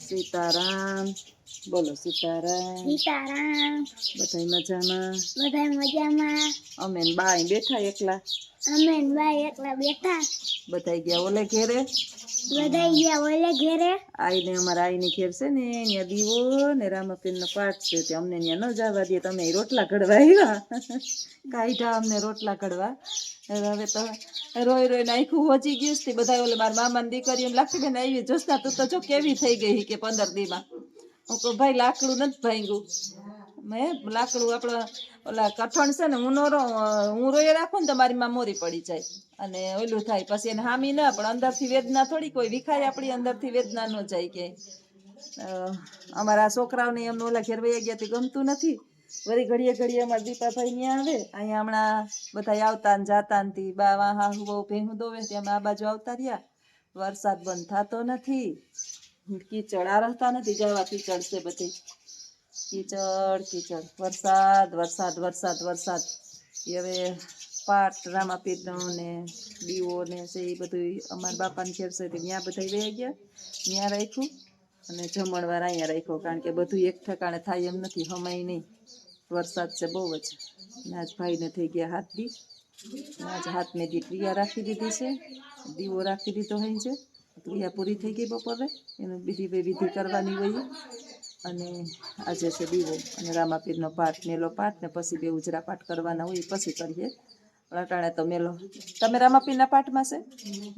સીતારામ. બોલો સીતારામ. સીતારામ. બધાય મજામાં? બધાય મજામાં. અમે ને બા અહીં બેઠા એકલા. અમે ને બા એકલા બેઠા. બધાય ગયા ઓલે ઘેરે. બધાય ગયા ઓલે ઘેરે. આઈને અમારા આઈની ઘેર છે ને ત્યાં દીવો ને રામાપીરનો પાઠ છે તે અમને ત્યાં ન જવા દે. તમે રોટલા ઘડવા આવ્યા. કાઢ્યા અમને રોટલા ઘડવા. હવે તો રોઈ રોઈને આખું હોચી ગયું છે. બધા ઓલે મારા મામાની દીકરીઓ લાગતી બેન આવી જોશના તું તો જો કેવી થઈ ગઈ કે 15 દીમાં. હું કહું ભાઈ લાકડું નથી ભાંગ્યું. મેં લાકડું આપડે ઓલા કઠણ છે ને હું રોઈ રાખું ને તો મારી માં મોરી પડી જાય અને ઓલું થાય પછી એને હામી ના પણ અંદરથી વેદના થોડી કોઈ વિખાય આપણી અંદરથી વેદના ન જાય કે અમારા છોકરાઓને એમને ઓલા ઘેર વયા ગયા તે ગમતું નથી. વળી ઘડીએ ઘડીએ અમારા દીપાભાઈ ત્યાં આવે અહીંયા હમણાં બધા આવતા ને જાતા ને બા વાહ બહુ ભેહું દોવે ત્યાં આ બાજુ આવતા રહ્યા. વરસાદ બંધ થતો નથી. કીચડ આ રહેતા નથી જવા કીચડ છે બધી કીચડ કીચડ વરસાદ વરસાદ વરસાદ વરસાદ. હવે પાઠ રામાપીરનો ને દીવો ને છે એ બધું અમારા બાપાને ઘેર છે ત્યાં બધા વહી ગયા ત્યાં રાખ્યું અને જમણવાર અહીંયા રાખ્યો કારણ કે બધું એક ઠેકાણે થાય એમ નથી હમાય નહીં. વરસાદ છે બહુ જ. આજ ભાઈને થઈ ગયા હાથ દી. આજ હાથ મેં દી ક્રિયા રાખી દીધી છે. દીવો રાખી દીધો હોય છે. ક્રિયા પૂરી થઈ ગઈ બપોરે એનું બીજી વિધિ કરવાની હોય અને આજે છે દીવો અને રામાપીરનો પાઠ મેલો પાઠ ને પછી બે ઉજરા પાઠ કરવાના હોય પછી કરીએ. અટાણે તો મેલો. તમે રામાપીરના પાઠમાં છે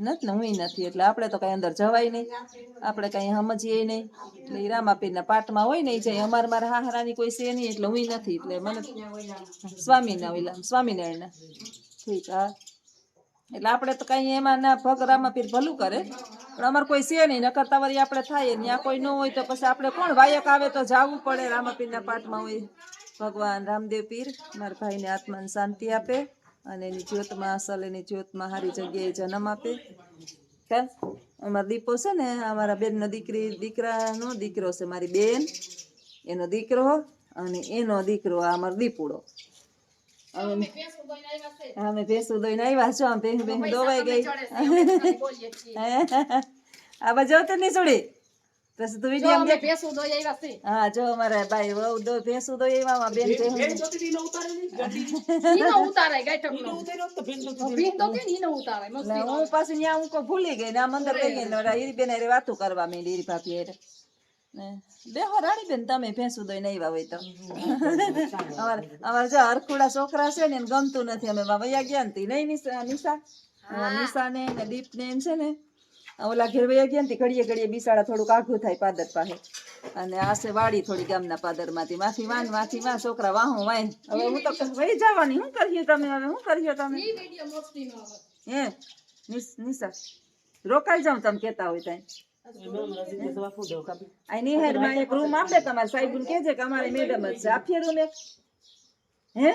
નથી ને હું નથી એટલે આપણે તો કઈ અંદર જવાય નહીં. આપણે કઈ સમજીએ નહીં એટલે એ રામાપીરના પાઠમાં હોય ને એ જાય. મારા હાહરાની કોઈ છે નહીં એટલે હું નથી એટલે મને સ્વામિનારાયણ ઠીક હા એટલે આપણે તો કઈ એમાં ના ભગ રામાપીર ભલું કરે પણ અમારે કોઈ છે નહીં નકરતા વળી આપણે થાય ત્યાં કોઈ ન હોય તો પછી આપણે કોણ વાયક આવે તો જવું પડે. રામાપીરના પાઠમાં હોય ભગવાન રામદેવ પીર મારા ભાઈને આત્માને શાંતિ આપે અને એની જ્યોતમાં અસલ એની જ્યોતમાં સારી જગ્યાએ જન્મ આપે. અમારા દીપો છે ને અમારા બેનનો દીકરાનો દીકરો છે. મારી બેન એનો દીકરો અને એનો દીકરો આ અમારો દીપુડો. અમે ભેંસું દોઈને આવ્યા છો. આમ ભેહું દોવાઈ ગઈ. આ બાજુ આવતો નહીં છોડી પછી તું વિડીયો હા જો અમારા ભાઈ વહુ ભેંસું દોઈ આવ્યા બેન હું પાછી ત્યાં હું ભૂલી ગઈ ને આમ અંદર ગઈ ગઈ હીરી બેન વાતું કરવા માંડી હીરી ભાભી બેહો રાણી બેન તમે ભેંસું દોઈને આવ્યા હોય તો અમારે જો હરખુડા છોકરા છે ને ગમતું નથી. અમે વયા ગયા ને નહીં નિશા ને દીપ ને એમ છે ને ઓલા ઘેર વયા ગયા ને ઘડીએ ઘડીએ બિસાડા થોડુંક આઘું થાય પાદર પાસે અને આસે વાડી થોડી ગામના પાદર માંથી માથી વાં છોકરા વાહું વાય. હવે હું તો વહી જવાની શું કરીએ તમે હવે શું કરીએ તમે હે નિશા રોકાઈ જાઉં તમે કેતા હોય ત્યાં નિહારમાં એક રૂમ આપે તમારે સાહેબ કેજે કે અમારે મેડમ જ છે આપીએ રૂમ એક હે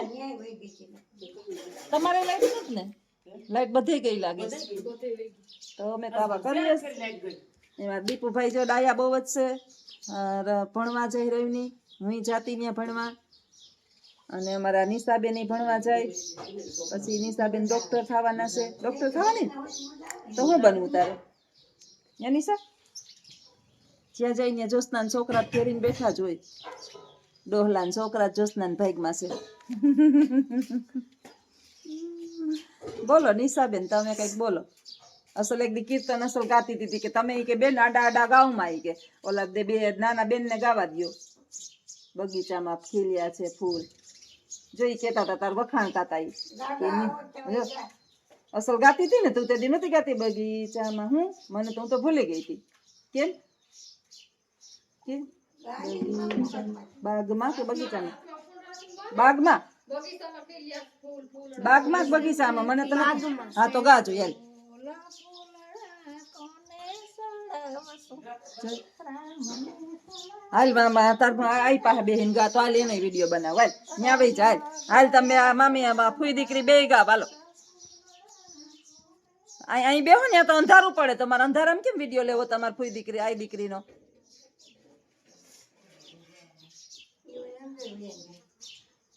તમારે લાઈટ નથી ને લાઈટ બધી ગઈ લાગે તો અમે તો આવા કરીએ. એમાં દીપુભાઈ જો ડાયા બહુ જ છે ભણવા જઈ રહ્યું હું જાતી ત્યાં ભણવા અને અમારા નિશાબેન ભણવા જાય પછી નિશાબેન ડોક્ટર થવાના છે. ડોક્ટર થવાની તો હું બનવું તારે નિશા જ્યાં જઈને જોશના છોકરા ફેરીને બેઠા જ હોય. ડોહલા છોકરા જોશના ભાગમાં છે. બોલો નિશાબેન તમે કઈક બોલો. અસલ એક દી કીર્તન અસલ ગાતી હતી કે તમે કે બેન આડા આડા ગાવમાં આવી કે ઓલા બે નાના બેન ને ગાવા દો બગીચામાં ખીલ્યા છે ફૂલ જોઈ કેતા હતા તાર વખાણતા હતા અસલ ગાતી હતી ને તું તે દી નથી ગાતી બગીચામાં હું મને તો હું તો ભૂલી ગઈ હતી કેમ બાગમાં કે બગીચામાં બાગમાં બાગમાં બગીચામાં મને તો હા તો ગાજો યાર હાલ મામા તાર આઈ પાસે બેહીન ગા તો હાલ એને વિડીયો બનાવ હાલ ત્યાં વહી જાય હાલ તમે આ મામી ફૂઈ દીકરી બે ગા હાલો અહીં બેહો ને તો અંધારું પડે તમારે અંધારામાં કેમ વિડીયો લેવો તમારે ફૂઈ દીકરી આઈ દીકરીનો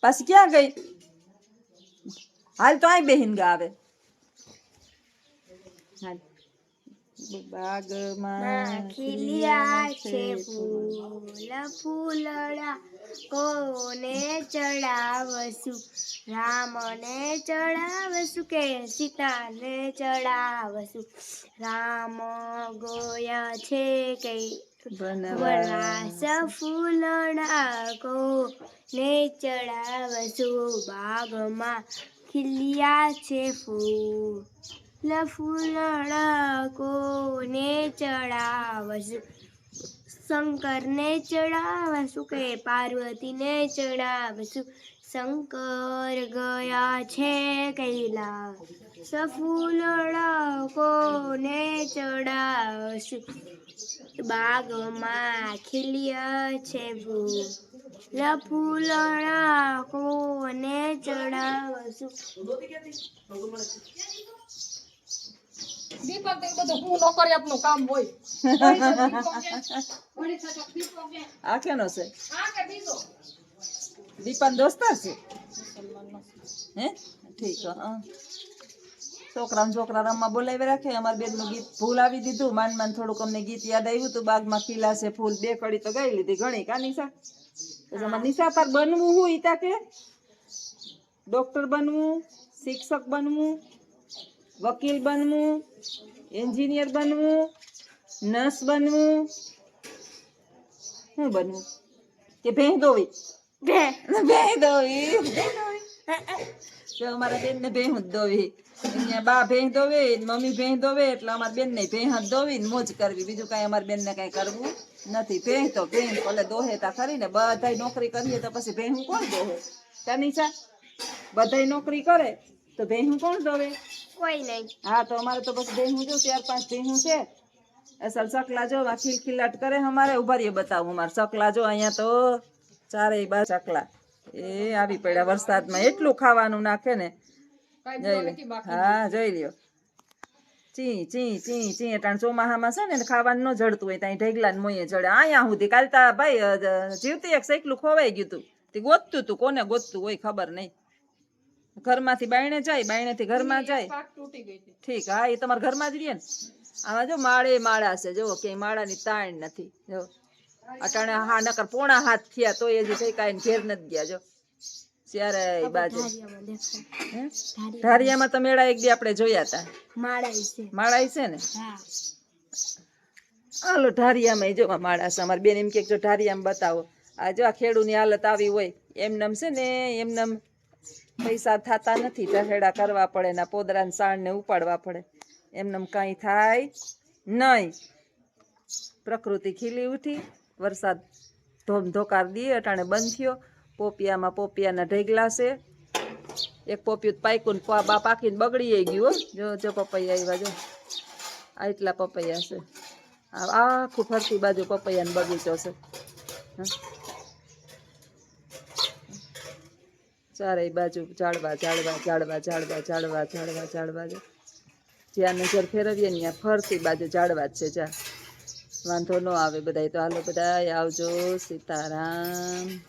પાછી ક્યાં ગઈ હાલ તો અહીં બેહીન ગા આવે હાલ બાગમાં ખીલ્યા છે ફૂલ ફૂલડા કોને ચડાવશું રામને ચડાવશું કે સીતાને ચડાવશું રામ ગોયા છે કે વનવાસ ફૂલડા કોને ચડાવશું બાગમાં ખીલ્યા છે ફૂલ ફૂલડા કોને ચડાવશું શંકરને ચડાવશું કે પાર્વતીને ચડાવશું શંકર ગયા છે કૈલાસ ફૂલડા કોને ચડાવશું બાગમાં ખીલ્યા છે ફૂલ ફૂલડા કોને ચડાવશું દીપક તો બધું હું નોકરી આપનું કામ હોય આ કેનો છે આ કે બીજો દીપાન દોસ્તાર છે હે ઠીક હા છોકરા રમવા બોલાવી રાખે અમાર બેન નું ગીત ભૂલ આવી દીધું માન થોડુંક અમને ગીત યાદ આવ્યું તું બાગમાં ખીલાશે ફૂલ બે કડી તો ગાઈ લીધી ઘણી કા નિશા પછી અમારે નિશા પર બનવું હું ઈતા કે ડોક્ટર બનવું શિક્ષક બનવું વકીલ બનવું એન્જિનિયર બનવું નર્સ બનવું શું બનવું કે ભેંસ દોવી ભેંસ દોવી જો અમારા બેન ને ભેંસ જ દોવી અહીંયા બા ભેંસ દોવે મમ્મી ભેંસ દોવે એટલે અમારા બેન ને ભેંસ જ દોવી ને મોજ કરવી બીજું કઈ અમારી બેન ને કઈ કરવું નથી ભેંસ તો ભેંસ ભલે દોહે તા ખરી ને બધાય નોકરી કરીએ તો પછી ભેંસ કોણ દોહે તાનીસા બધાય નોકરી કરે તો ભેંસ કોણ દોવે કોઈ નહીં હા તો અમારે તો બસ ભેંસ જો 4-5 ભેંસ છે અસલ ચકલા જો આ ખિલખિલાટ કરે અમારે ઉભા રહીએ બતાવું અમારે ચકલા જો અહીંયા તો ચારેય બાજુ ચકલા એ આવી પડ્યા વરસાદમાં એટલું ખાવાનું નાખે ને જોઈ લે હા જોઈ લ્યો ચી ચી ચી ચી અટાણ ચોમાહામાં છે ને ખાવાનું ન જડતું હોય ત્યાં ઢેગલા ને મોયે જડે અહીંયા સુધી કાલ તા ભાઈ જીવતી એક સાયકલું ખોવાઈ ગયું તું તે ગોતતું તું કોને ગોતતું હોય ખબર નહીં ઘરમાંથી બાયણે જાય બાયણેથી ઘરમાં જાય તૂટી ગઈ હતી ઠીક હા એ તમારા ઘરમાં જ રહે ને આમાં જો માળે માળા છે જો કે માળાની તાણ નથી જો અટાણે હા નકર પોણા હાથ થયા તો એ હજી કઈ કાંઈ ઘેર નથી ગયા જો ત્યારે બાજુ હે? ધારિયામાં તો મેળા એક દી આપણે જોયા હતા માળા છે ને હા હાલો ઢારિયામાં જો માળા છે અમારી બેન એમ કે જો ઢારિયામાં બતાવો આ જો આ ખેડૂની હાલત આવી હોય એમનેમ છે ને એમનેમ પૈસા થતા નથી ઢહેડા કરવા પડે ને પોદરાને સાણને ઉપાડવા પડે એમનેમ કાંઈ થાય નહીં પ્રકૃતિ ખીલી ઉઠી વરસાદ ધોમધોકાર દી અટાણે બંધ થયો પોપિયામાં પોપિયાના ઢેગલા છે એક પોપિયું પાક્યું ને બા પાકીને બગડી ગયું હો જો પપૈયા આવ્યા જો આ એટલા પપૈયા છે આખું ફરતી બાજુ પપૈયાનો બગીચો છે ચારેય બાજુ ઝાડવા ઝાડવા ઝાડવા ઝાડવા ઝાડવા ઝાડવા ઝાડવા જો જ્યાં નજર ફેરવીએ ને ત્યાં ફરતી બાજુ ઝાડવા જ છે જ્યાં વાંધો ન આવે બધાય તો હાલો બધાય આવજો સીતારામ